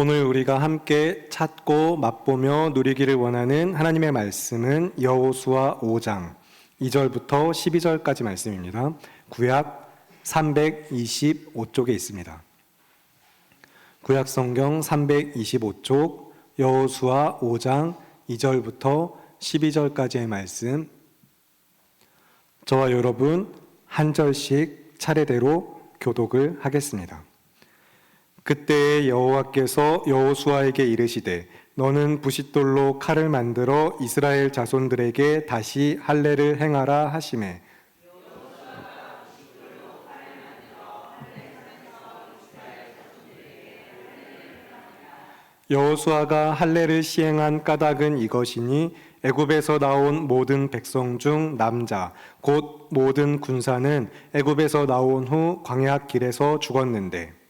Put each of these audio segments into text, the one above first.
오늘 우리가 함께 찾고 맛보며 누리기를 원하는 하나님의 말씀은 여호수아 5장 2절부터 12절까지 말씀입니다. 구약 325쪽에 있습니다. 구약 성경 325쪽 여호수아 5장 2절부터 12절까지의 말씀, 저와 여러분 한 절씩 차례대로 교독을 하겠습니다. 그때 여호와께서 여호수아에게 이르시되 너는 부싯돌로 칼을 만들어 이스라엘 자손들에게 다시 할례를 행하라 하시매 여호수아가 할례를 시행한 까닭은 이것이니 애굽에서 나온 모든 백성 중 남자 곧 모든 군사는 애굽에서 나온 후 광야 길에서 죽었는데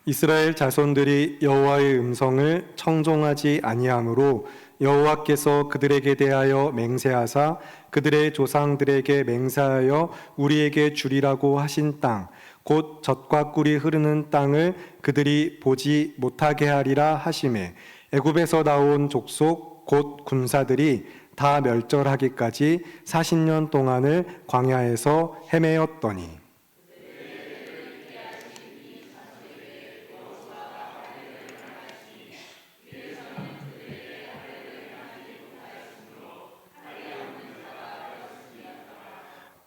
이스라엘 자손들이 여호와의 음성을 청종하지 아니하므로 여호와께서 그들에게 대하여 맹세하사 그들의 조상들에게 맹세하여 우리에게 주리라고 하신 땅 곧 젖과 꿀이 흐르는 땅을 그들이 보지 못하게 하리라 하시매 애굽에서 나온 족속 곧 군사들이 다 멸절하기까지 40년 동안을 광야에서 헤매었더니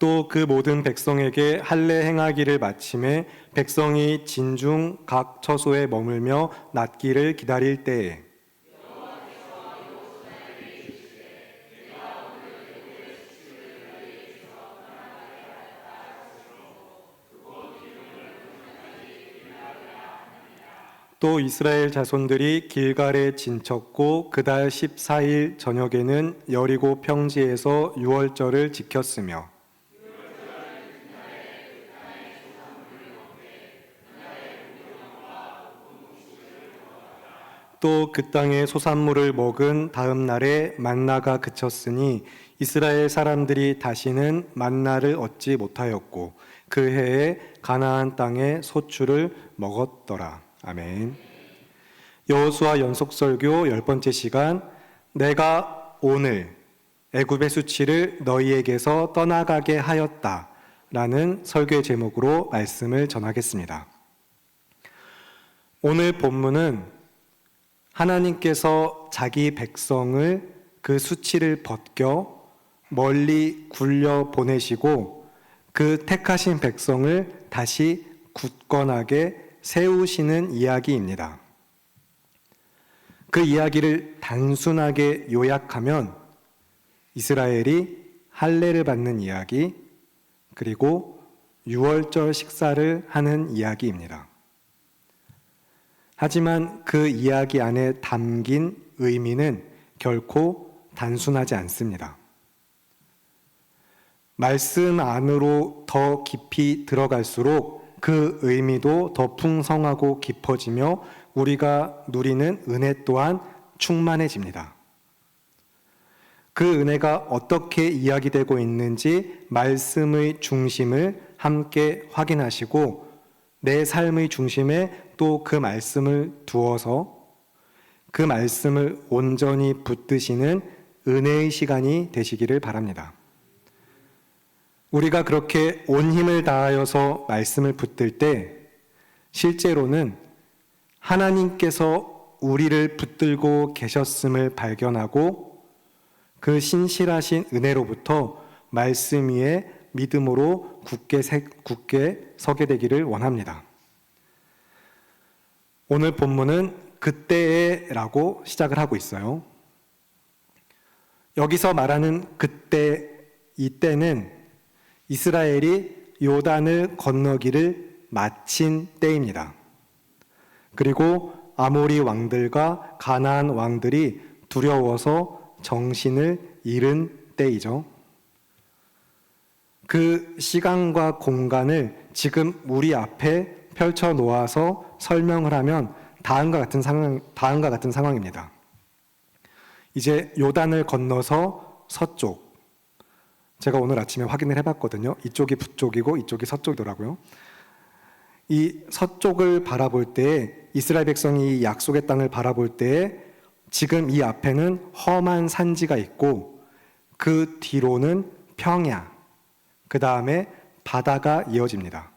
또 그 모든 백성에게 할례 행하기를 마침에 백성이 진중 각 처소에 머물며 낫기를 기다릴 때에 또 이스라엘 자손들이 길갈에 진쳤고 그달 14일 저녁에는 여리고 평지에서 유월절을 지켰으며 또 그 땅의 소산물을 먹은 다음 날에 만나가 그쳤으니 이스라엘 사람들이 다시는 만나를 얻지 못하였고 그 해에 가나안 땅의 소출을 먹었더라. 아멘. 여호수아 연속 설교 10번째 시간, 내가 오늘 애굽의 수치를 너희에게서 떠나가게 하였다 라는 설교의 제목으로 말씀을 전하겠습니다. 오늘 본문은 하나님께서 자기 백성을 그 수치를 벗겨 멀리 굴려 보내시고 그 택하신 백성을 다시 굳건하게 세우시는 이야기입니다. 그 이야기를 단순하게 요약하면 이스라엘이 할례를 받는 이야기, 그리고 유월절 식사를 하는 이야기입니다. 하지만 그 이야기 안에 담긴 의미는 결코 단순하지 않습니다. 말씀 안으로 더 깊이 들어갈수록 그 의미도 더 풍성하고 깊어지며 우리가 누리는 은혜 또한 충만해집니다. 그 은혜가 어떻게 이야기되고 있는지 말씀의 중심을 함께 확인하시고 내 삶의 중심에 또 그 말씀을 두어서 그 말씀을 온전히 붙드시는 은혜의 시간이 되시기를 바랍니다. 우리가 그렇게 온 힘을 다하여서 말씀을 붙들 때 실제로는 하나님께서 우리를 붙들고 계셨음을 발견하고 그 신실하신 은혜로부터 말씀 위에 믿음으로 굳게 서게 되기를 원합니다. 오늘 본문은 그때에라고 시작을 하고 있어요. 여기서 말하는 그때, 이때는 이스라엘이 요단을 건너기를 마친 때입니다. 그리고 아모리 왕들과 가나안 왕들이 두려워서 정신을 잃은 때이죠. 그 시간과 공간을 지금 우리 앞에 펼쳐 놓아서 설명을 하면 다음과 같은 상황입니다. 이제 요단을 건너서 서쪽, 제가 오늘 아침에 확인을 해봤거든요. 이쪽이 북쪽이고 이쪽이 서쪽이더라고요. 이 서쪽을 바라볼 때, 이스라엘 백성이 약속의 땅을 바라볼 때 지금 이 앞에는 험한 산지가 있고 그 뒤로는 평야, 그 다음에 바다가 이어집니다.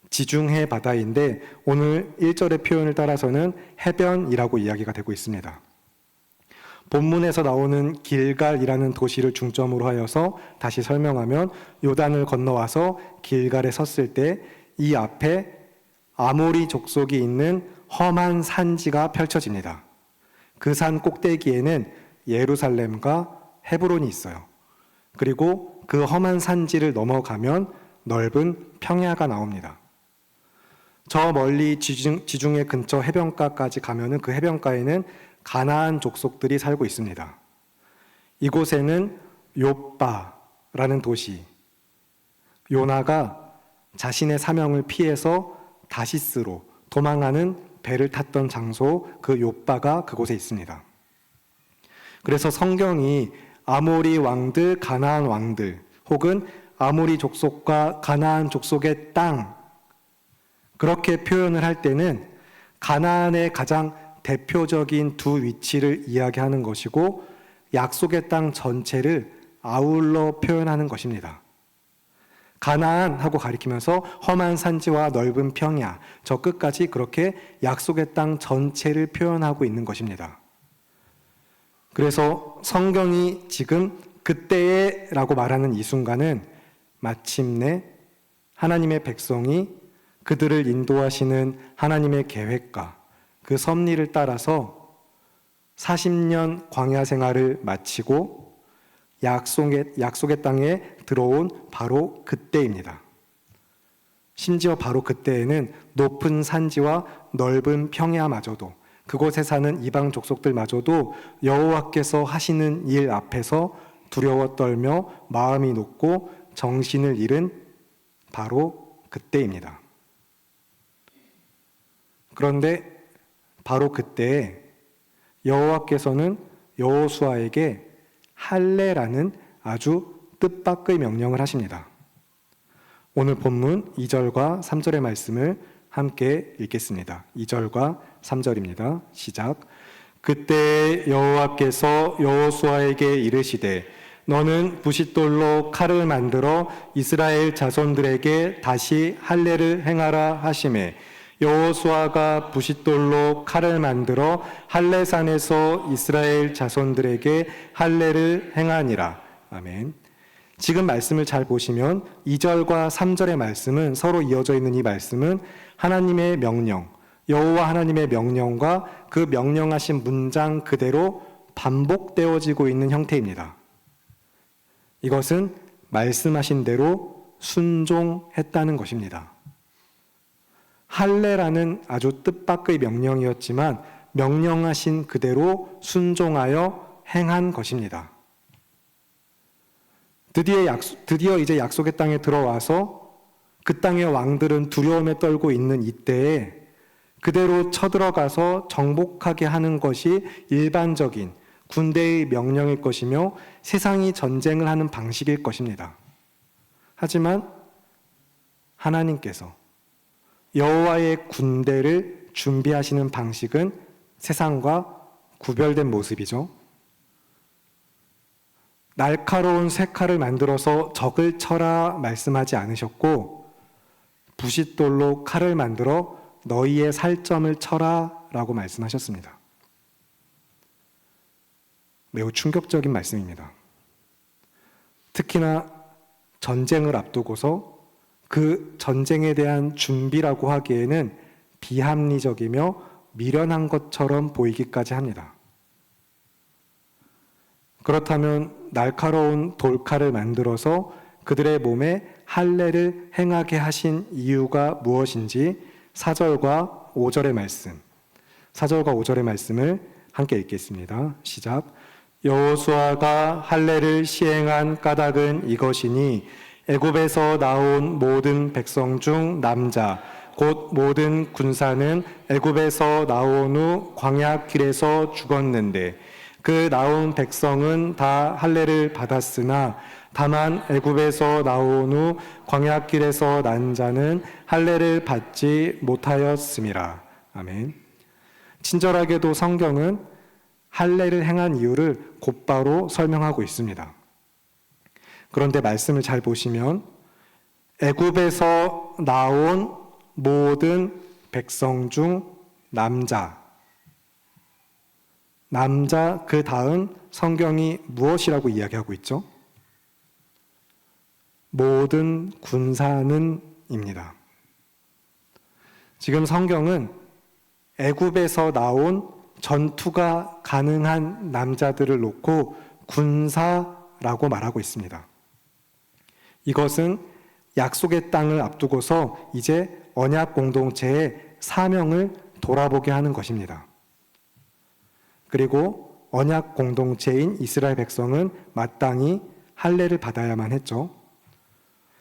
지중해 바다인데 오늘 1절의 표현을 따라서는 해변이라고 이야기가 되고 있습니다. 본문에서 나오는 길갈이라는 도시를 중점으로 하여서 다시 설명하면 요단을 건너와서 길갈에 섰을 때 이 앞에 아모리 족속이 있는 험한 산지가 펼쳐집니다. 그 산 꼭대기에는 예루살렘과 헤브론이 있어요. 그리고 그 험한 산지를 넘어가면 넓은 평야가 나옵니다. 저 멀리 지중해 근처 해변가까지 가면은 그 해변가에는 가나안 족속들이 살고 있습니다. 이곳에는 욥바라는 도시, 요나가 자신의 사명을 피해서 다시스로 도망하는 배를 탔던 장소, 그 욥바가 그곳에 있습니다. 그래서 성경이 아모리 왕들, 가나안 왕들, 혹은 아모리 족속과 가나안 족속의 땅, 그렇게 표현을 할 때는 가나안의 가장 대표적인 두 위치를 이야기하는 것이고 약속의 땅 전체를 아울러 표현하는 것입니다. 가나안 하고 가리키면서 험한 산지와 넓은 평야, 저 끝까지 그렇게 약속의 땅 전체를 표현하고 있는 것입니다. 그래서 성경이 지금 그때에 라고 말하는 이 순간은 마침내 하나님의 백성이 그들을 인도하시는 하나님의 계획과 그 섭리를 따라서 40년 광야 생활을 마치고 약속의 땅에 들어온 바로 그때입니다. 심지어 바로 그때에는 높은 산지와 넓은 평야마저도, 그곳에 사는 이방 족속들마저도 여호와께서 하시는 일 앞에서 두려워 떨며 마음이 높고 정신을 잃은 바로 그때입니다. 그런데 바로 그때에 여호와께서는 여호수아에게 할례라는 아주 뜻밖의 명령을 하십니다. 오늘 본문 2절과 3절의 말씀을 함께 읽겠습니다. 2절과 3절입니다. 시작. 그때 여호와께서 여호수아에게 이르시되 너는 부싯돌로 칼을 만들어 이스라엘 자손들에게 다시 할례를 행하라 하시매 여호수아가 부싯돌로 칼을 만들어 할례산에서 이스라엘 자손들에게 할례를 행하니라. 아멘. 지금 말씀을 잘 보시면 2절과 3절의 말씀은 서로 이어져 있는 이 말씀은 하나님의 명령, 여호와 하나님의 명령과 그 명령하신 문장 그대로 반복되어지고 있는 형태입니다. 이것은 말씀하신 대로 순종했다는 것입니다. 할례라는 아주 뜻밖의 명령이었지만 명령하신 그대로 순종하여 행한 것입니다. 드디어 이제 약속의 땅에 들어와서 그 땅의 왕들은 두려움에 떨고 있는 이때에 그대로 쳐들어가서 정복하게 하는 것이 일반적인 군대의 명령일 것이며 세상이 전쟁을 하는 방식일 것입니다. 하지만 하나님께서 여호와의 군대를 준비하시는 방식은 세상과 구별된 모습이죠. 날카로운 쇠칼을 만들어서 적을 쳐라 말씀하지 않으셨고 부싯돌로 칼을 만들어 너희의 살점을 쳐라 라고 말씀하셨습니다. 매우 충격적인 말씀입니다. 특히나 전쟁을 앞두고서 그 전쟁에 대한 준비라고 하기에는 비합리적이며 미련한 것처럼 보이기까지 합니다. 그렇다면 날카로운 돌칼을 만들어서 그들의 몸에 할례를 행하게 하신 이유가 무엇인지 4절과 5절의 말씀을 함께 읽겠습니다. 시작. 여호수아가 할례를 시행한 까닭은 이것이니 애굽에서 나온 모든 백성 중 남자 곧 모든 군사는 애굽에서 나온 후 광야 길에서 죽었는데 그 나온 백성은 다 할례를 받았으나 다만 애굽에서 나온 후 광야길에서 난 자는 할례를 받지 못하였음이라. 아멘. 친절하게도 성경은 할례를 행한 이유를 곧바로 설명하고 있습니다. 그런데 말씀을 잘 보시면 애굽에서 나온 모든 백성 중 남자 그 다음 성경이 무엇이라고 이야기하고 있죠? 모든 군사는 입니다. 지금 성경은 애굽에서 나온 전투가 가능한 남자들을 놓고 군사라고 말하고 있습니다. 이것은 약속의 땅을 앞두고서 이제 언약 공동체의 사명을 돌아보게 하는 것입니다. 그리고 언약 공동체인 이스라엘 백성은 마땅히 할례를 받아야만 했죠.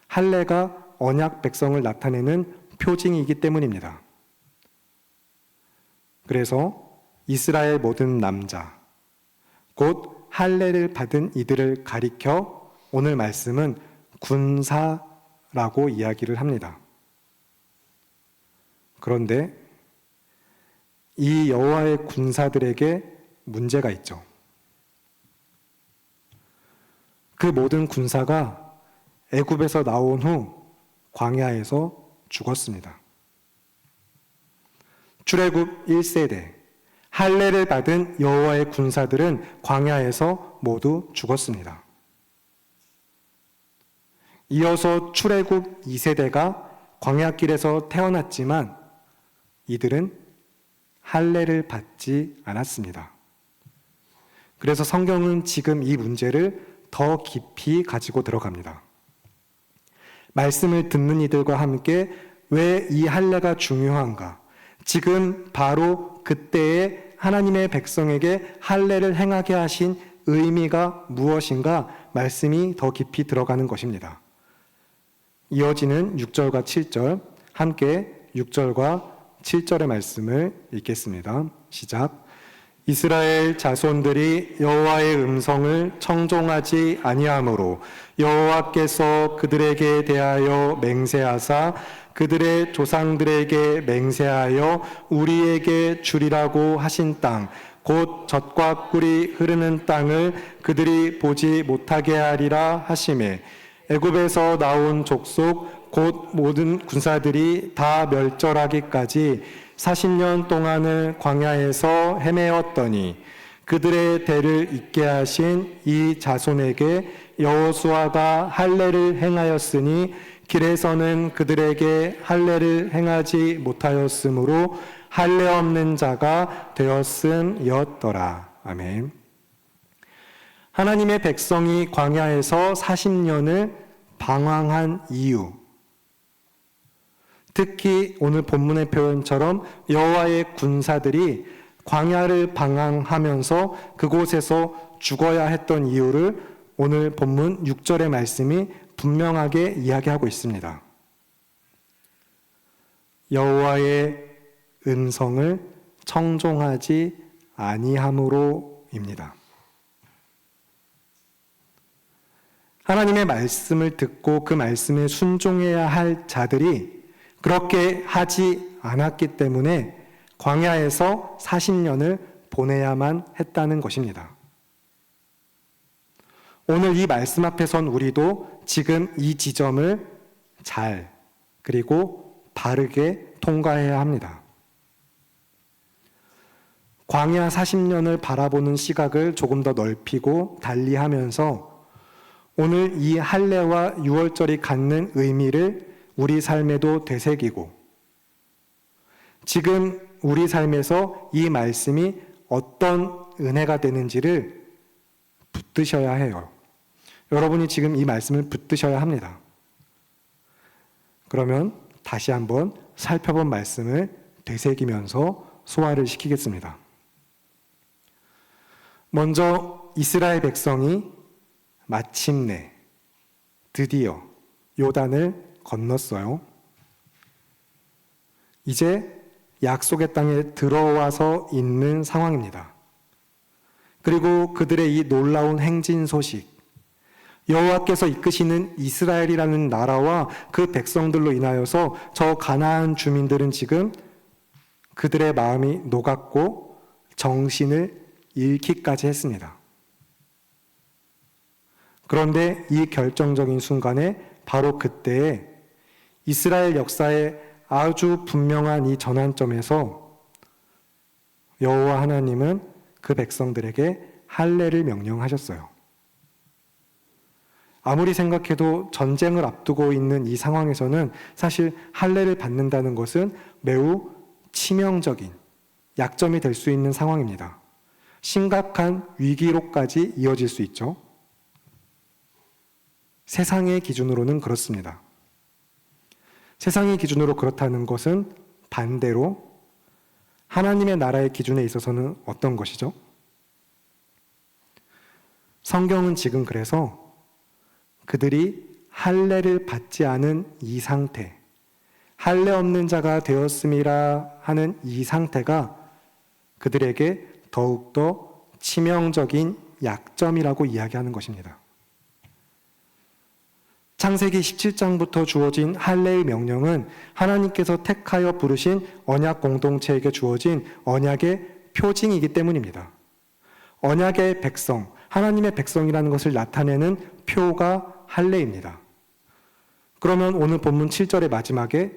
할례가 언약 백성을 나타내는 표징이기 때문입니다. 그래서 이스라엘 모든 남자, 곧 할례를 받은 이들을 가리켜 오늘 말씀은 군사라고 이야기를 합니다. 그런데 이 여호와의 군사들에게 문제가 있죠. 그 모든 군사가 애굽에서 나온 후 광야에서 죽었습니다. 출애굽 1세대 할례를 받은 여호와의 군사들은 광야에서 모두 죽었습니다. 이어서 출애굽 2세대가 광야길에서 태어났지만 이들은 할례를 받지 않았습니다. 그래서 성경은 지금 이 문제를 더 깊이 가지고 들어갑니다. 말씀을 듣는 이들과 함께 왜 이 할례가 중요한가? 지금 바로 그때에 하나님의 백성에게 할례를 행하게 하신 의미가 무엇인가? 말씀이 더 깊이 들어가는 것입니다. 이어지는 6절과 7절, 함께 6절과 7절의 말씀을 읽겠습니다. 시작. 이스라엘 자손들이 여호와의 음성을 청종하지 아니하므로 여호와께서 그들에게 대하여 맹세하사 그들의 조상들에게 맹세하여 우리에게 주리라고 하신 땅, 곧 젖과 꿀이 흐르는 땅을 그들이 보지 못하게 하리라 하시매 애굽에서 나온 족속 곧 모든 군사들이 다 멸절하기까지 40년 동안을 광야에서 헤매었더니 그들의 대를 잇게 하신 이 자손에게 여호수아가 할례를 행하였으니 길에서는 그들에게 할례를 행하지 못하였으므로 할례 없는 자가 되었음이었더라. 아멘. 하나님의 백성이 광야에서 40년을 방황한 이유, 특히 오늘 본문의 표현처럼 여호와의 군사들이 광야를 방황하면서 그곳에서 죽어야 했던 이유를 오늘 본문 6절의 말씀이 분명하게 이야기하고 있습니다. 여호와의 음성을 청종하지 아니함으로입니다. 하나님의 말씀을 듣고 그 말씀에 순종해야 할 자들이 그렇게 하지 않았기 때문에 광야에서 40년을 보내야만 했다는 것입니다. 오늘 이 말씀 앞에 선 우리도 지금 이 지점을 잘 그리고 바르게 통과해야 합니다. 광야 40년을 바라보는 시각을 조금 더 넓히고 달리하면서 오늘 이 할례와 유월절이 갖는 의미를 우리 삶에도 되새기고 지금 우리 삶에서 이 말씀이 어떤 은혜가 되는지를 붙드셔야 해요. 여러분이 지금 이 말씀을 붙드셔야 합니다. 그러면 다시 한번 살펴본 말씀을 되새기면서 소화를 시키겠습니다. 먼저 이스라엘 백성이 마침내 드디어 요단을 건넜어요. 이제 약속의 땅에 들어와서 있는 상황입니다. 그리고 그들의 이 놀라운 행진 소식, 여호와께서 이끄시는 이스라엘이라는 나라와 그 백성들로 인하여서 저 가나안 주민들은 지금 그들의 마음이 녹았고 정신을 잃기까지 했습니다. 그런데 이 결정적인 순간에 바로 그때에 이스라엘 역사의 아주 분명한 이 전환점에서 여호와 하나님은 그 백성들에게 할례를 명령하셨어요. 아무리 생각해도 전쟁을 앞두고 있는 이 상황에서는 사실 할례를 받는다는 것은 매우 치명적인 약점이 될 수 있는 상황입니다. 심각한 위기로까지 이어질 수 있죠. 세상의 기준으로는 그렇습니다. 세상의 기준으로 그렇다는 것은 반대로 하나님의 나라의 기준에 있어서는 어떤 것이죠? 성경은 지금 그래서 그들이 할례를 받지 않은 이 상태, 할례 없는 자가 되었음이라 하는 이 상태가 그들에게 더욱더 치명적인 약점이라고 이야기하는 것입니다. 창세기 17장부터 주어진 할례의 명령은 하나님께서 택하여 부르신 언약 공동체에게 주어진 언약의 표징이기 때문입니다. 언약의 백성, 하나님의 백성이라는 것을 나타내는 표가 할례입니다. 그러면 오늘 본문 7절의 마지막에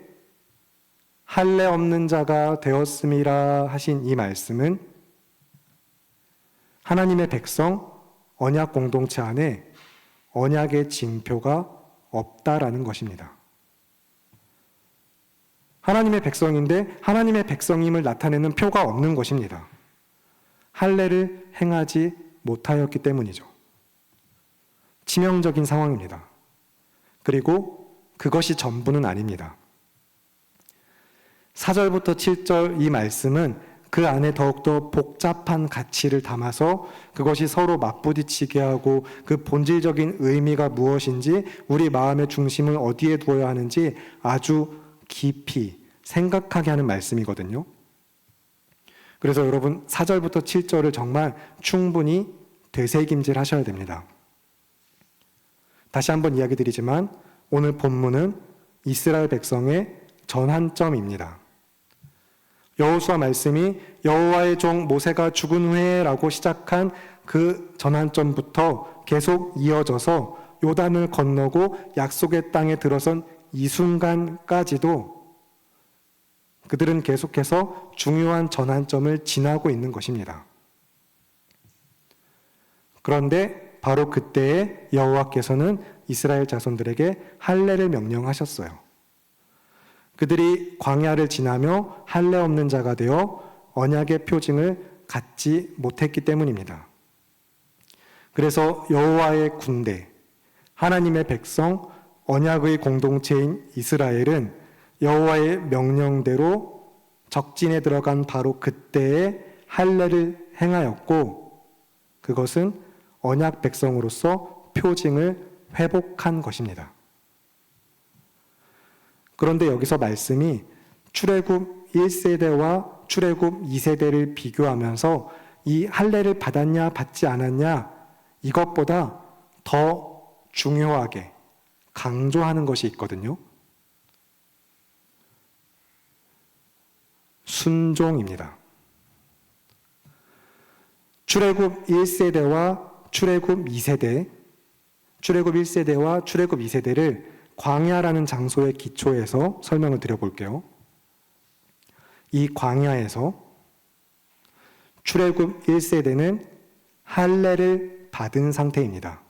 할례 없는 자가 되었음이라 하신 이 말씀은 하나님의 백성, 언약 공동체 안에 언약의 징표가 없다라는 것입니다. 하나님의 백성인데 하나님의 백성임을 나타내는 표가 없는 것입니다. 할례를 행하지 못하였기 때문이죠. 치명적인 상황입니다. 그리고 그것이 전부는 아닙니다. 4절부터 7절 이 말씀은 그 안에 더욱더 복잡한 가치를 담아서 그것이 서로 맞부딪히게 하고 그 본질적인 의미가 무엇인지 우리 마음의 중심을 어디에 두어야 하는지 아주 깊이 생각하게 하는 말씀이거든요. 그래서 여러분 4절부터 7절을 정말 충분히 되새김질 하셔야 됩니다. 다시 한번 이야기 드리지만 오늘 본문은 이스라엘 백성의 전환점입니다. 여호수아 말씀이 여호와의 종 모세가 죽은 후에라고 시작한 그 전환점부터 계속 이어져서 요단을 건너고 약속의 땅에 들어선 이 순간까지도 그들은 계속해서 중요한 전환점을 지나고 있는 것입니다. 그런데 바로 그때에 여호와께서는 이스라엘 자손들에게 할례를 명령하셨어요. 그들이 광야를 지나며 할례 없는 자가 되어 언약의 표징을 갖지 못했기 때문입니다. 그래서 여호와의 군대, 하나님의 백성, 언약의 공동체인 이스라엘은 여호와의 명령대로 적진에 들어간 바로 그때에 할례를 행하였고 그것은 언약 백성으로서 표징을 회복한 것입니다. 그런데 여기서 말씀이 출애굽 1세대와 출애굽 2세대를 비교하면서 이 할례를 받았냐 받지 않았냐 이것보다 더 중요하게 강조하는 것이 있거든요. 순종입니다. 출애굽 1세대와 출애굽 2세대, 출애굽 1세대와 출애굽 2세대를 광야라는 장소의 기초에서 설명을 드려볼게요. 이 광야에서 출애굽 1세대는 할례를 받은 상태입니다.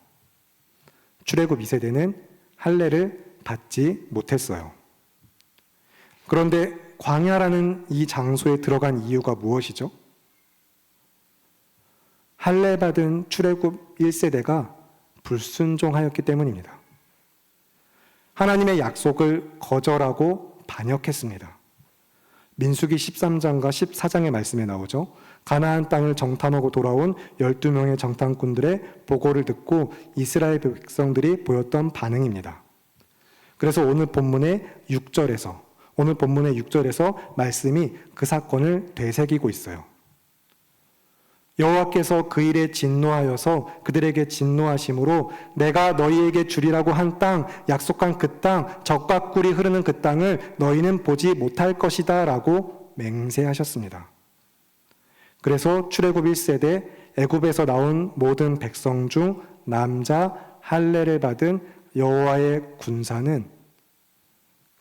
출애굽 2세대는 할례를 받지 못했어요. 그런데 광야라는 이 장소에 들어간 이유가 무엇이죠? 할례 받은 출애굽 1세대가 불순종하였기 때문입니다. 하나님의 약속을 거절하고 반역했습니다. 민수기 13장과 14장의 말씀에 나오죠. 가나안 땅을 정탐하고 돌아온 12명의 정탐꾼들의 보고를 듣고 이스라엘 백성들이 보였던 반응입니다. 그래서 오늘 본문의 6절에서 말씀이 그 사건을 되새기고 있어요. 여호와께서 그 일에 진노하여서 그들에게 진노하심으로 내가 너희에게 주리라고 한 땅, 약속한 그 땅, 젖과 꿀이 흐르는 그 땅을 너희는 보지 못할 것이다 라고 맹세하셨습니다. 그래서 출애굽 1세대 애굽에서 나온 모든 백성 중 남자 할례를 받은 여호와의 군사는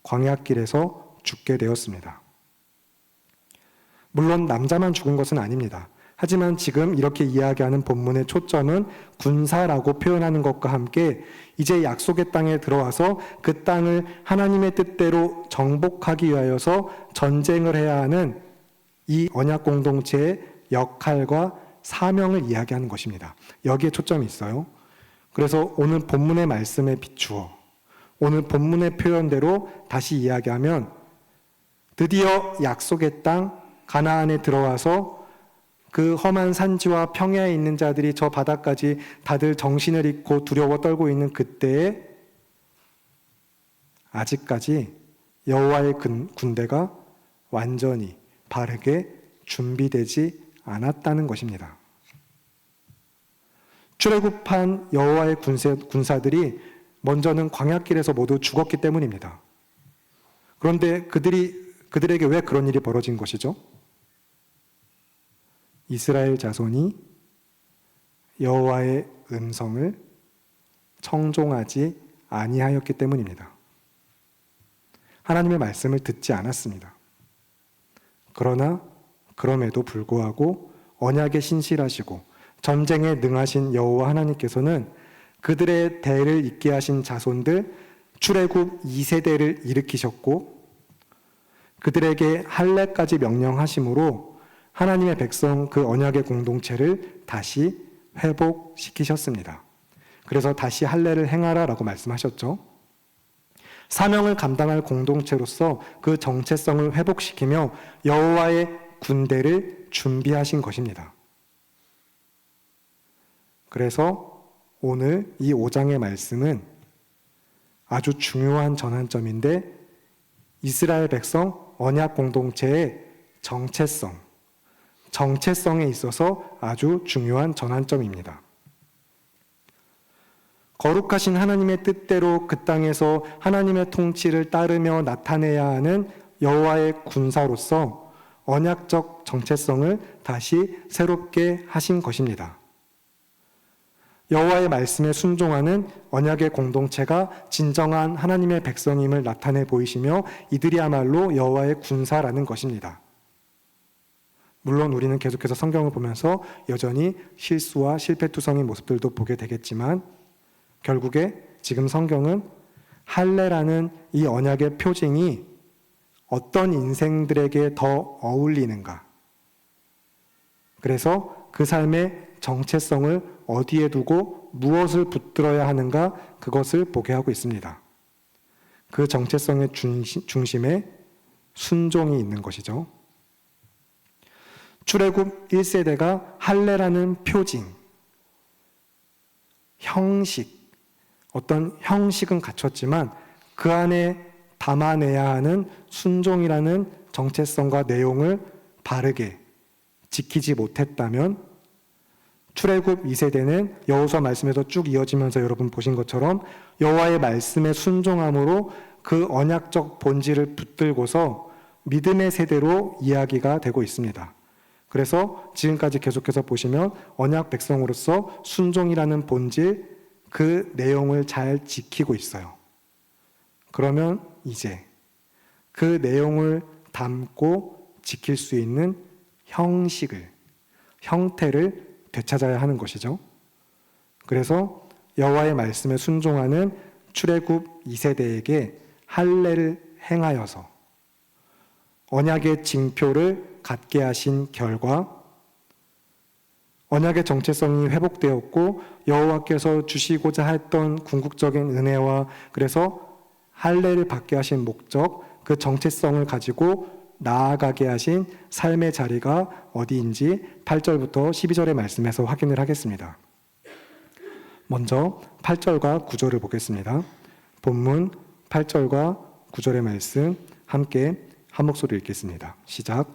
광야길에서 죽게 되었습니다. 물론 남자만 죽은 것은 아닙니다. 하지만 지금 이렇게 이야기하는 본문의 초점은 군사라고 표현하는 것과 함께 이제 약속의 땅에 들어와서 그 땅을 하나님의 뜻대로 정복하기 위하여서 전쟁을 해야 하는 이 언약 공동체의 역할과 사명을 이야기하는 것입니다. 여기에 초점이 있어요. 그래서 오늘 본문의 말씀에 비추어 오늘 본문의 표현대로 다시 이야기하면 드디어 약속의 땅 가나안에 들어와서 그 험한 산지와 평야에 있는 자들이 저 바다까지 다들 정신을 잃고 두려워 떨고 있는 그때에 아직까지 여호와의 군대가 완전히 바르게 준비되지 않았다는 것입니다. 출애굽한 여호와의 군사들이 먼저는 광야길에서 모두 죽었기 때문입니다. 그런데 그들에게 왜 그런 일이 벌어진 것이죠? 이스라엘 자손이 여호와의 음성을 청종하지 아니하였기 때문입니다. 하나님의 말씀을 듣지 않았습니다. 그러나 그럼에도 불구하고 언약에 신실하시고 전쟁에 능하신 여호와 하나님께서는 그들의 대를 잇게 하신 자손들 출애굽 2세대를 일으키셨고 그들에게 할례까지 명령하심으로 하나님의 백성 그 언약의 공동체를 다시 회복시키셨습니다. 그래서 다시 할례를 행하라라고 말씀하셨죠. 사명을 감당할 공동체로서 그 정체성을 회복시키며 여호와의 군대를 준비하신 것입니다. 그래서 오늘 이 5장의 말씀은 아주 중요한 전환점인데 이스라엘 백성 언약 공동체의 정체성에 있어서 아주 중요한 전환점입니다. 거룩하신 하나님의 뜻대로 그 땅에서 하나님의 통치를 따르며 나타내야 하는 여호와의 군사로서 언약적 정체성을 다시 새롭게 하신 것입니다. 여호와의 말씀에 순종하는 언약의 공동체가 진정한 하나님의 백성임을 나타내 보이시며 이들이야말로 여호와의 군사라는 것입니다. 물론 우리는 계속해서 성경을 보면서 여전히 실수와 실패투성인 모습들도 보게 되겠지만 결국에 지금 성경은 할례라는 이 언약의 표징이 어떤 인생들에게 더 어울리는가, 그래서 그 삶의 정체성을 어디에 두고 무엇을 붙들어야 하는가, 그것을 보게 하고 있습니다. 그 정체성의 중심에 순종이 있는 것이죠. 출애굽 1세대가 할례라는 표징, 형식, 어떤 형식은 갖췄지만 그 안에 담아내야 하는 순종이라는 정체성과 내용을 바르게 지키지 못했다면 출애굽 2세대는 여호수아 말씀에서 쭉 이어지면서 여러분 보신 것처럼 여호와의 말씀에 순종함으로 그 언약적 본질을 붙들고서 믿음의 세대로 이야기가 되고 있습니다. 그래서 지금까지 계속해서 보시면 언약 백성으로서 순종이라는 본질, 그 내용을 잘 지키고 있어요. 그러면 이제 그 내용을 담고 지킬 수 있는 형태를 되찾아야 하는 것이죠. 그래서 여호와의 말씀에 순종하는 출애굽 2세대에게 할례를 행하여서 언약의 징표를 갖게 하신 결과 언약의 정체성이 회복되었고 여호와께서 주시고자 했던 궁극적인 은혜와 그래서 할례를 받게 하신 목적, 그 정체성을 가지고 나아가게 하신 삶의 자리가 어디인지 8절부터 12절의 말씀에서 확인을 하겠습니다. 먼저 8절과 9절을 보겠습니다. 본문 8절과 9절의 말씀 함께 한 목소리 읽겠습니다. 시작.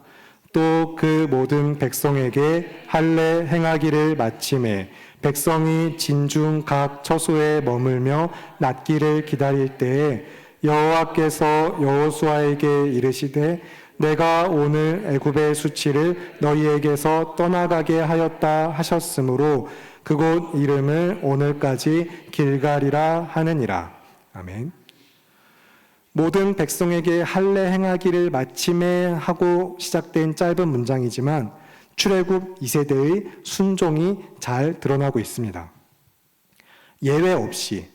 또 그 모든 백성에게 할례 행하기를 마침에 백성이 진중 각 처소에 머물며 낫기를 기다릴 때에 여호와께서 여호수아에게 이르시되 내가 오늘 애굽의 수치를 너희에게서 떠나가게 하였다 하셨으므로 그곳 이름을 오늘까지 길갈이라 하느니라. 아멘. 모든 백성에게 할례 행하기를 마침에 하고 시작된 짧은 문장이지만 출애굽 2세대의 순종이 잘 드러나고 있습니다. 예외 없이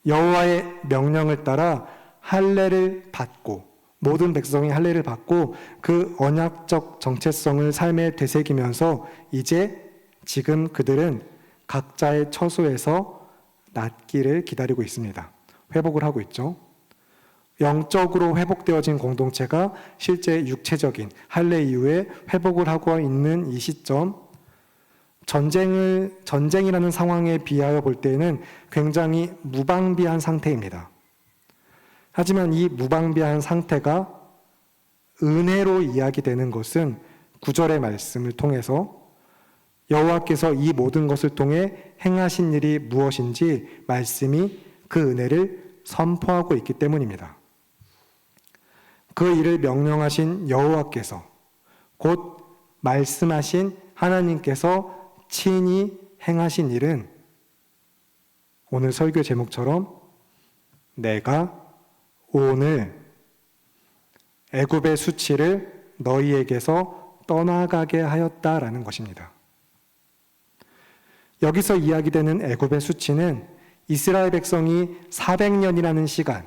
여호와의 명령을 따라 할례를 받고 모든 백성이 할례를 받고 그 언약적 정체성을 삶에 되새기면서 이제 지금 그들은 각자의 처소에서 낫기를 기다리고 있습니다. 회복을 하고 있죠. 영적으로 회복되어진 공동체가 실제 육체적인 할례 이후에 회복을 하고 있는 이 시점, 전쟁이라는 상황에 비하여 볼 때는 굉장히 무방비한 상태입니다. 하지만 이 무방비한 상태가 은혜로 이야기되는 것은 9절의 말씀을 통해서 여호와께서 이 모든 것을 통해 행하신 일이 무엇인지 말씀이 그 은혜를 선포하고 있기 때문입니다. 그 일을 명령하신 여호와께서 곧 말씀하신 하나님께서 친히 행하신 일은 오늘 설교 제목처럼 내가 오늘 애굽의 수치를 너희에게서 떠나가게 하였다라는 것입니다. 여기서 이야기되는 애굽의 수치는 이스라엘 백성이 400년이라는 시간,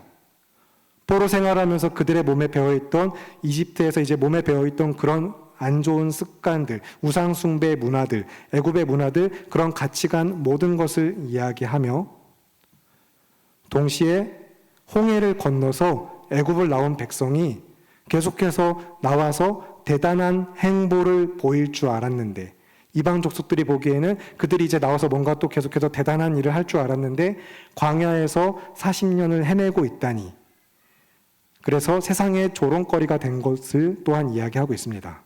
포로 생활하면서 그들의 몸에 배어있던 이집트에서 이제 몸에 배어있던 그런 안 좋은 습관들, 우상 숭배 문화들, 애굽의 문화들, 그런 가치관 모든 것을 이야기하며 동시에 홍해를 건너서 애굽을 나온 백성이 계속해서 나와서 대단한 행보를 보일 줄 알았는데 이방 족속들이 보기에는 그들이 이제 나와서 뭔가 또 계속해서 대단한 일을 할 줄 알았는데 광야에서 40년을 헤매고 있다니 그래서 세상의 조롱거리가 된 것을 또한 이야기하고 있습니다.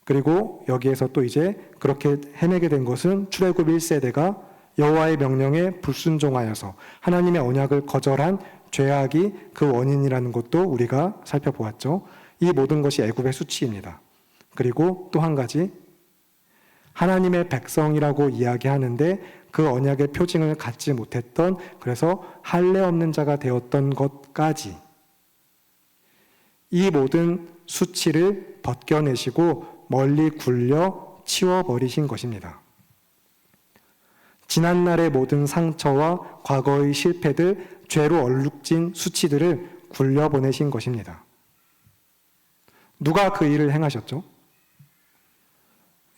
그리고 여기에서 또 이제 그렇게 헤매게 된 것은 출애굽 1세대가 여호와의 명령에 불순종하여서 하나님의 언약을 거절한 죄악이 그 원인이라는 것도 우리가 살펴보았죠. 이 모든 것이 애굽의 수치입니다. 그리고 또 한 가지, 하나님의 백성이라고 이야기하는데 그 언약의 표징을 갖지 못했던, 그래서 할례 없는 자가 되었던 것까지 이 모든 수치를 벗겨내시고 멀리 굴려 치워버리신 것입니다. 지난날의 모든 상처와 과거의 실패들, 죄로 얼룩진 수치들을 굴려보내신 것입니다. 누가 그 일을 행하셨죠?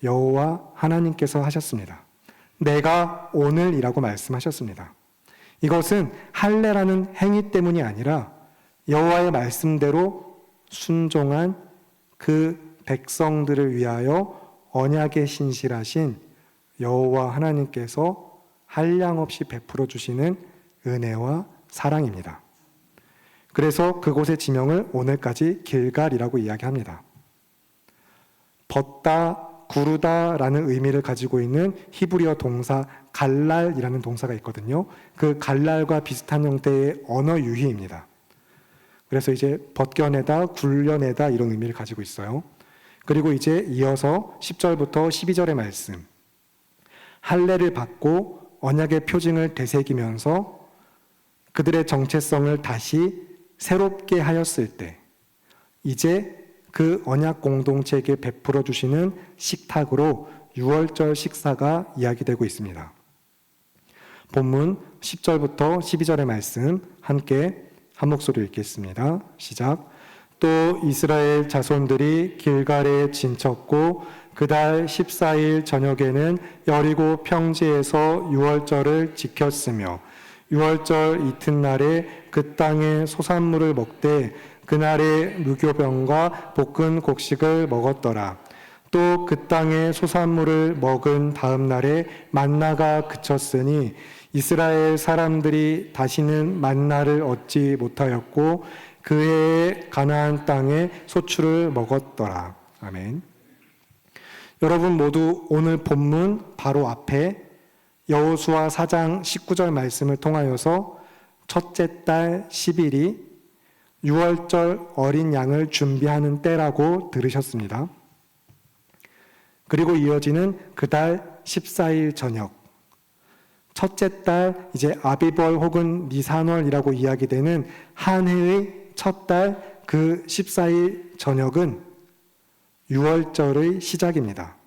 여호와 하나님께서 하셨습니다. 내가 오늘이라고 말씀하셨습니다. 이것은 할례라는 행위 때문이 아니라 여호와의 말씀대로 순종한 그 백성들을 위하여 언약에 신실하신 여호와 하나님께서 한량없이 베풀어 주시는 은혜와 사랑입니다. 그래서 그곳의 지명을 오늘까지 길갈이라고 이야기합니다. 벗다, 구르다라는 의미를 가지고 있는 히브리어 동사 갈랄이라는 동사가 있거든요. 그 갈랄과 비슷한 형태의 언어 유희입니다. 그래서 이제 벗겨내다, 굴려내다 이런 의미를 가지고 있어요. 그리고 이제 이어서 10절부터 12절의 말씀. 할례를 받고 언약의 표징을 되새기면서 그들의 정체성을 다시 새롭게 하였을 때 이제 그 언약 공동체에게 베풀어 주시는 식탁으로 유월절 식사가 이야기되고 있습니다. 본문 10절부터 12절의 말씀 함께 한 목소리 읽겠습니다. 시작. 또 이스라엘 자손들이 길갈에 진쳤고 그달 14일 저녁에는 여리고 평지에서 유월절을 지켰으며 유월절 이튿날에 그 땅의 소산물을 먹되 그날에 무교병과 볶은 곡식을 먹었더라. 또 그 땅의 소산물을 먹은 다음 날에 만나가 그쳤으니 이스라엘 사람들이 다시는 만나를 얻지 못하였고 그 해에 가나안 땅에 소출을 먹었더라. 아멘. 여러분 모두 오늘 본문 바로 앞에 여호수아 4장 19절 말씀을 통하여서 첫째 달 10일이 유월절 어린 양을 준비하는 때라고 들으셨습니다. 그리고 이어지는 그달 14일 저녁, 첫째 달 이제 아비벌 혹은 니산월이라고 이야기되는 한 해의 첫 달 그 14일 저녁은 유월절의 시작입니다.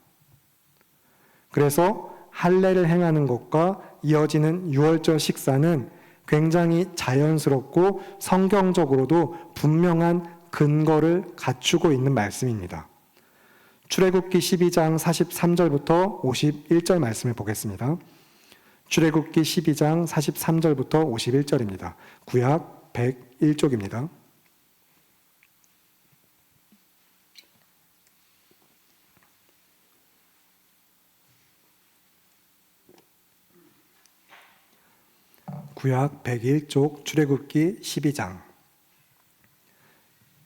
그래서 할례를 행하는 것과 이어지는 유월절 식사는 굉장히 자연스럽고 성경적으로도 분명한 근거를 갖추고 있는 말씀입니다. 출애굽기 12장 43절부터 51절 말씀을 보겠습니다. 출애굽기 12장 43절부터 51절입니다. 구약 101쪽입니다. 구약 101쪽 출애굽기 12장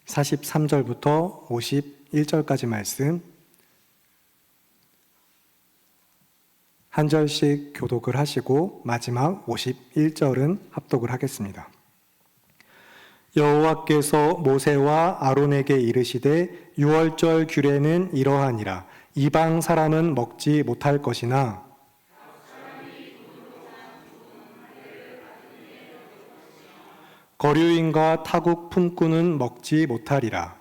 43절부터 51절까지 말씀 한 절씩 교독을 하시고 마지막 51절은 합독을 하겠습니다. 여호와께서 모세와 아론에게 이르시되 유월절 규례는 이러하니라. 이방 사람은 먹지 못할 것이나 거류인과 타국 품꾼은 먹지 못하리라.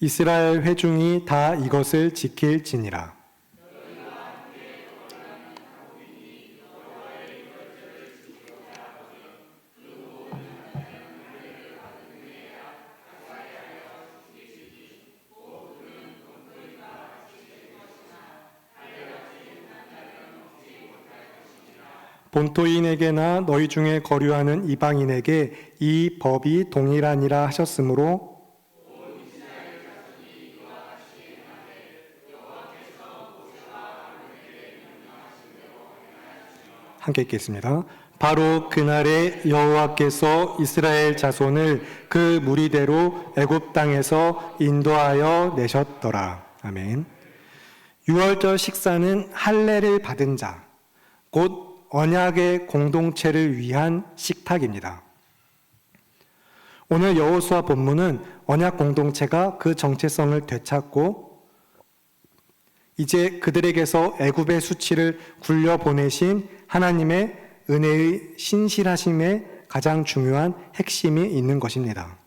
이스라엘 회중이 다 이것을 지킬지니라. 본토인에게나 너희 중에 거류하는 이방인에게 이 법이 동일하니라 하셨으므로 함께 읽겠습니다. 바로 그날에 여호와께서 이스라엘 자손을 그 무리대로 애굽 땅에서 인도하여 내셨더라. 아멘. 유월절 식사는 할례를 받은 자, 곧 언약의 공동체를 위한 식탁입니다. 오늘 여호수아 본문은 언약 공동체가 그 정체성을 되찾고 이제 그들에게서 애굽의 수치를 굴려보내신 하나님의 은혜의 신실하심에 가장 중요한 핵심이 있는 것입니다.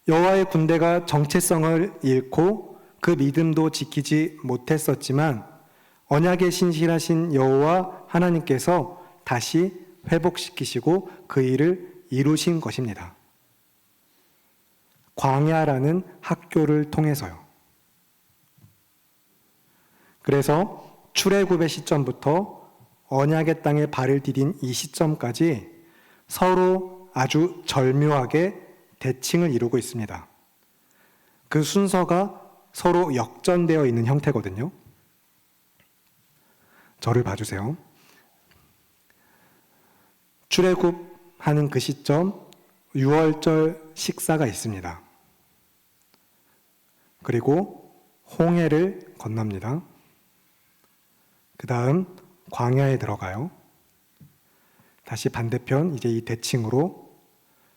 여호와의 군대가 정체성을 잃고 그 믿음도 지키지 못했었지만 언약에 신실하신 여호와 하나님께서 다시 회복시키시고 그 일을 이루신 것입니다. 광야라는 학교를 통해서요. 그래서 출애굽의 시점부터 언약의 땅에 발을 디딘 이 시점까지 서로 아주 절묘하게 대칭을 이루고 있습니다. 그 순서가 서로 역전되어 있는 형태거든요. 저를 봐주세요. 출애굽하는 그 시점 유월절 식사가 있습니다. 그리고 홍해를 건넙니다. 그 다음 광야에 들어가요. 다시 반대편 이제 이 대칭으로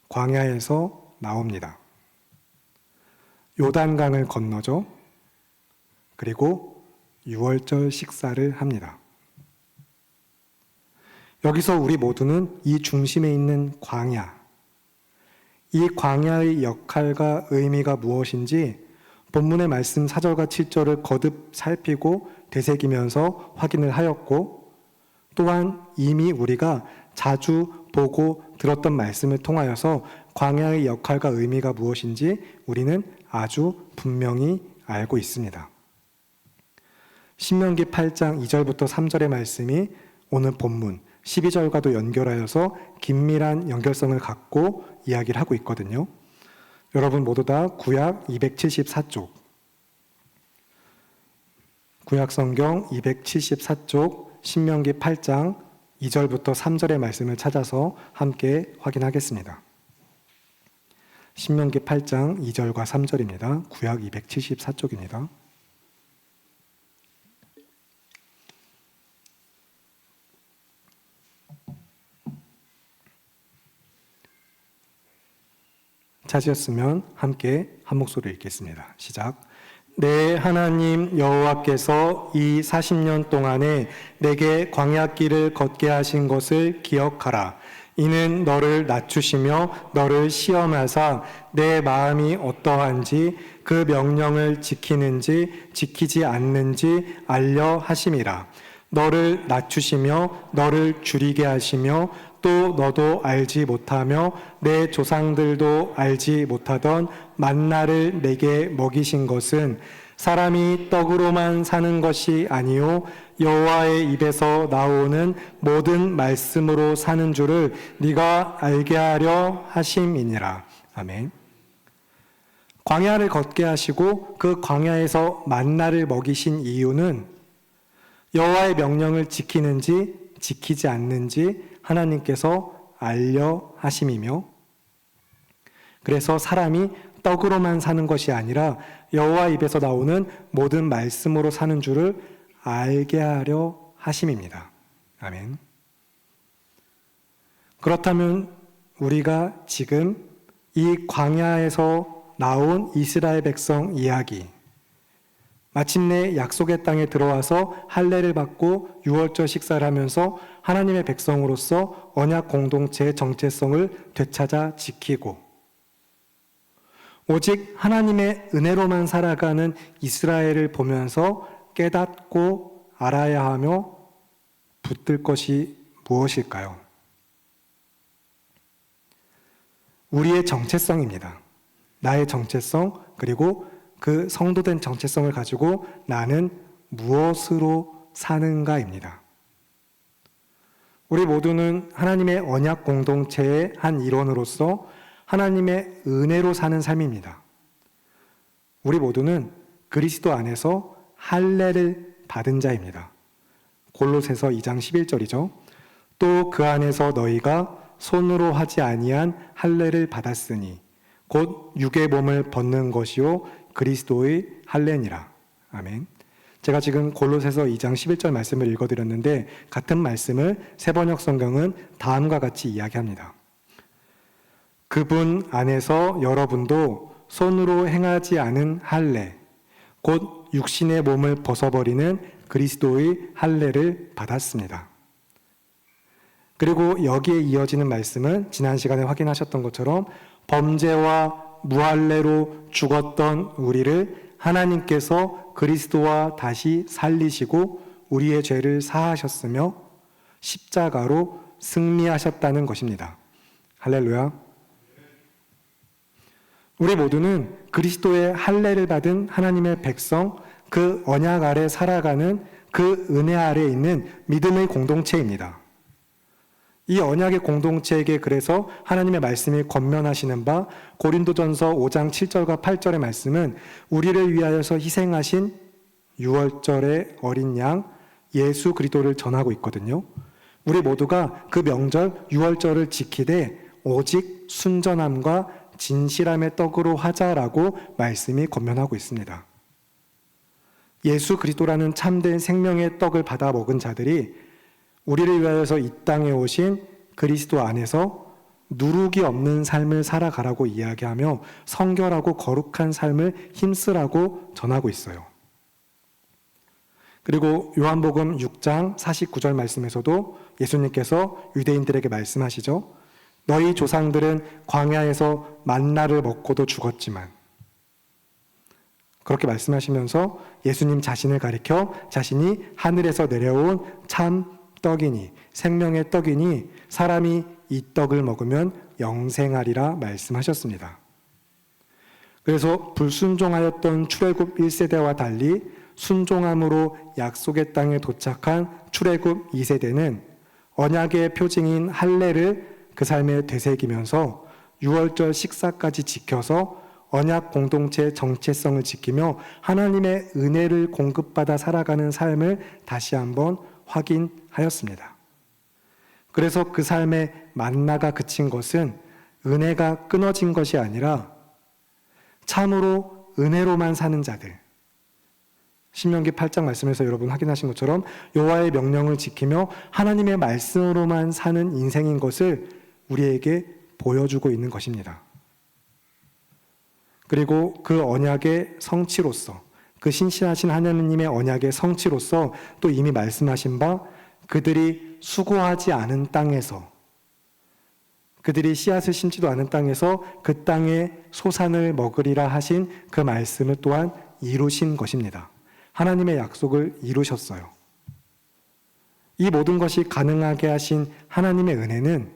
광야에서 나옵니다. 요단강을 건너죠. 그리고 유월절 식사를 합니다. 여기서 우리 모두는 이 중심에 있는 광야, 이 광야의 역할과 의미가 무엇인지 본문의 말씀 4절과 7절을 거듭 살피고 되새기면서 확인을 하였고, 또한 이미 우리가 자주 보고 들었던 말씀을 통하여서 광야의 역할과 의미가 무엇인지 우리는 아주 분명히 알고 있습니다. 신명기 8장 2절부터 3절의 말씀이 오늘 본문 12절과도 연결하여서 긴밀한 연결성을 갖고 이야기를 하고 있거든요. 여러분 모두 다 구약 274쪽, 구약 성경 274쪽 신명기 8장 2절부터 3절의 말씀을 찾아서 함께 확인하겠습니다. 신명기 8장 2절과 3절입니다. 구약 274쪽입니다. 찾으셨으면 함께 한 목소리로 읽겠습니다. 시작. 내 하나님 여호와께서 이 40년 동안에 내게 광야길을 걷게 하신 것을 기억하라. 이는 너를 낮추시며 너를 시험하사 내 마음이 어떠한지 그 명령을 지키는지 지키지 않는지 알려 하심이라. 너를 낮추시며 너를 줄이게 하시며 또 너도 알지 못하며 내 조상들도 알지 못하던 만나를 내게 먹이신 것은 사람이 떡으로만 사는 것이 아니요 여호와의 입에서 나오는 모든 말씀으로 사는 줄을 네가 알게 하려 하심이니라. 아멘. 광야를 걷게 하시고 그 광야에서 만나를 먹이신 이유는 여호와의 명령을 지키는지 지키지 않는지 하나님께서 알려 하심이며, 그래서 사람이 떡으로만 사는 것이 아니라 여호와 입에서 나오는 모든 말씀으로 사는 줄을 알게 하려 하심입니다. 아멘. 그렇다면 우리가 지금 이 광야에서 나온 이스라엘 백성 이야기, 마침내 약속의 땅에 들어와서 할례를 받고 유월절 식사를 하면서 하나님의 백성으로서 언약 공동체의 정체성을 되찾아 지키고 오직 하나님의 은혜로만 살아가는 이스라엘을 보면서 깨닫고 알아야 하며 붙들 것이 무엇일까요? 우리의 정체성입니다. 나의 정체성, 그리고 그 성도된 정체성을 가지고 나는 무엇으로 사는가입니다. 우리 모두는 하나님의 언약 공동체의 한 일원으로서 하나님의 은혜로 사는 삶입니다. 우리 모두는 그리스도 안에서 할례를 받은 자입니다. 골로새서 2장 11절이죠. 또 그 안에서 너희가 손으로 하지 아니한 할례를 받았으니 곧 육의 몸을 벗는 것이요 그리스도의 할례니라. 아멘. 제가 지금 골로새서 2장 11절 말씀을 읽어드렸는데 같은 말씀을 세번역 성경은 다음과 같이 이야기합니다. 그분 안에서 여러분도 손으로 행하지 않은 할례, 곧 육신의 몸을 벗어버리는 그리스도의 할례를 받았습니다. 그리고 여기에 이어지는 말씀은 지난 시간에 확인하셨던 것처럼 범죄와 무할례로 죽었던 우리를 하나님께서 그리스도와 다시 살리시고 우리의 죄를 사하셨으며 십자가로 승리하셨다는 것입니다. 할렐루야. 우리 모두는 그리스도의 할례를 받은 하나님의 백성, 그 언약 아래 살아가는 그 은혜 아래 있는 믿음의 공동체입니다. 이 언약의 공동체에게 그래서 하나님의 말씀이 권면하시는 바 고린도전서 5장 7절과 8절의 말씀은 우리를 위하여서 희생하신 유월절의 어린 양 예수 그리스도를 전하고 있거든요. 우리 모두가 그 명절 유월절을 지키되 오직 순전함과 진실함의 떡으로 하자라고 말씀이 권면하고 있습니다. 예수 그리스도라는 참된 생명의 떡을 받아 먹은 자들이 우리를 위하여서 이 땅에 오신 그리스도 안에서 누룩이 없는 삶을 살아가라고 이야기하며 성결하고 거룩한 삶을 힘쓰라고 전하고 있어요. 그리고 요한복음 6장 49절 말씀에서도 예수님께서 유대인들에게 말씀하시죠. 너희 조상들은 광야에서 만나를 먹고도 죽었지만, 그렇게 말씀하시면서 예수님 자신을 가리켜 자신이 하늘에서 내려온 참 떡이니 생명의 떡이니 사람이 이 떡을 먹으면 영생하리라 말씀하셨습니다. 그래서 불순종하였던 출애굽 1세대와 달리 순종함으로 약속의 땅에 도착한 출애굽 2세대는 언약의 표징인 할례를 그 삶에 되새기면서 유월절 식사까지 지켜서 언약 공동체의 정체성을 지키며 하나님의 은혜를 공급받아 살아가는 삶을 다시 한번 확인하였습니다. 그래서 그 삶의 만나가 그친 것은 은혜가 끊어진 것이 아니라 참으로 은혜로만 사는 자들. 신명기 8장 말씀에서 여러분 확인하신 것처럼 여호와의 명령을 지키며 하나님의 말씀으로만 사는 인생인 것을 우리에게 보여주고 있는 것입니다. 그리고 그 언약의 성취로서, 그 신실하신 하나님의 언약의 성취로서 또 이미 말씀하신 바 그들이 수고하지 않은 땅에서, 그들이 씨앗을 심지도 않은 땅에서 그 땅의 소산을 먹으리라 하신 그 말씀을 또한 이루신 것입니다. 하나님의 약속을 이루셨어요. 이 모든 것이 가능하게 하신 하나님의 은혜는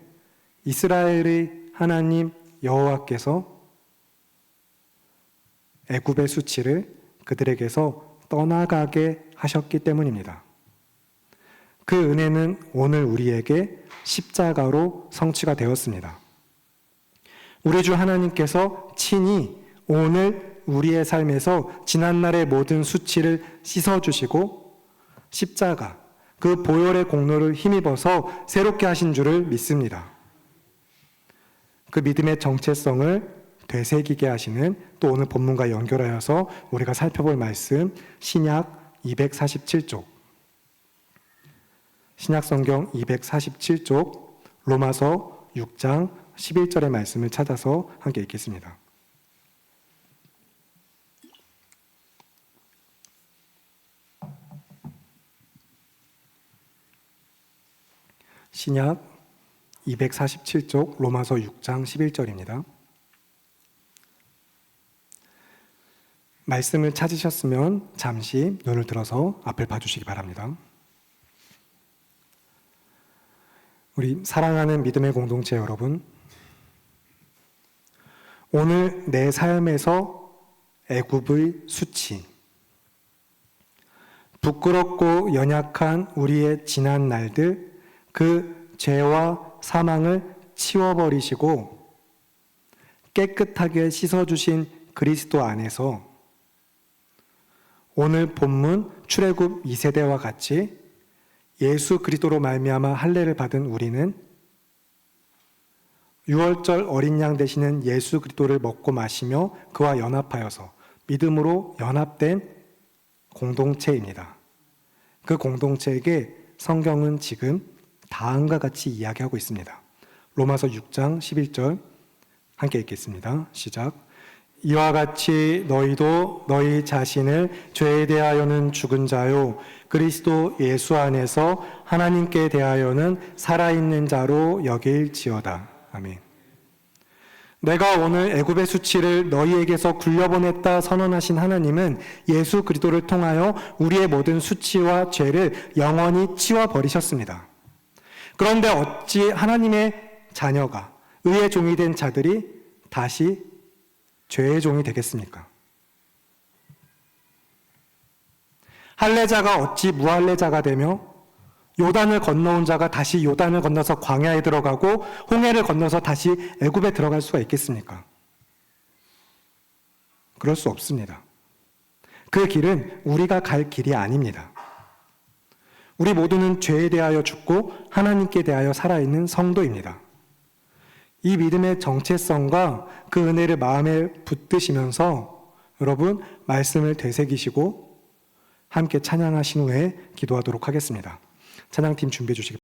이스라엘의 하나님 여호와께서 애굽의 수치를 그들에게서 떠나가게 하셨기 때문입니다. 그 은혜는 오늘 우리에게 십자가로 성취가 되었습니다. 우리 주 하나님께서 친히 오늘 우리의 삶에서 지난날의 모든 수치를 씻어주시고 십자가, 그 보혈의 공로를 힘입어서 새롭게 하신 줄을 믿습니다. 그 믿음의 정체성을 되새기게 하시는 또 오늘 본문과 연결하여서 우리가 살펴볼 말씀 신약 247쪽, 신약 성경 247쪽 로마서 6장 11절의 말씀을 찾아서 함께 읽겠습니다. 신약 247쪽 로마서 6장 11절입니다. 말씀을 찾으셨으면 잠시 눈을 들어서 앞을 봐주시기 바랍니다. 우리 사랑하는 믿음의 공동체 여러분, 오늘 내 삶에서 애굽의 수치, 부끄럽고 연약한 우리의 지난 날들, 그 죄와 사망을 치워버리시고 깨끗하게 씻어주신 그리스도 안에서 오늘 본문 출애굽 2세대와 같이 예수 그리스도로 말미암아 할례를 받은 우리는 유월절 어린 양 되시는 예수 그리스도를 먹고 마시며 그와 연합하여서 믿음으로 연합된 공동체입니다. 그 공동체에게 성경은 지금 다음과 같이 이야기하고 있습니다. 로마서 6장 11절 함께 읽겠습니다. 시작. 이와 같이 너희도 너희 자신을 죄에 대하여는 죽은 자요 그리스도 예수 안에서 하나님께 대하여는 살아있는 자로 여길지어다. 아멘. 내가 오늘 애굽의 수치를 너희에게서 굴려보냈다 선언하신 하나님은 예수 그리스도를 통하여 우리의 모든 수치와 죄를 영원히 치워버리셨습니다. 그런데 어찌 하나님의 자녀가 의의 종이 된 자들이 다시 죄의 종이 되겠습니까? 할례자가 어찌 무할례자가 되며 요단을 건너온 자가 다시 요단을 건너서 광야에 들어가고 홍해를 건너서 다시 애굽에 들어갈 수가 있겠습니까? 그럴 수 없습니다. 그 길은 우리가 갈 길이 아닙니다. 우리 모두는 죄에 대하여 죽고 하나님께 대하여 살아있는 성도입니다. 이 믿음의 정체성과 그 은혜를 마음에 붙드시면서 여러분 말씀을 되새기시고 함께 찬양하신 후에 기도하도록 하겠습니다. 찬양팀 준비해 주시기 바랍니다.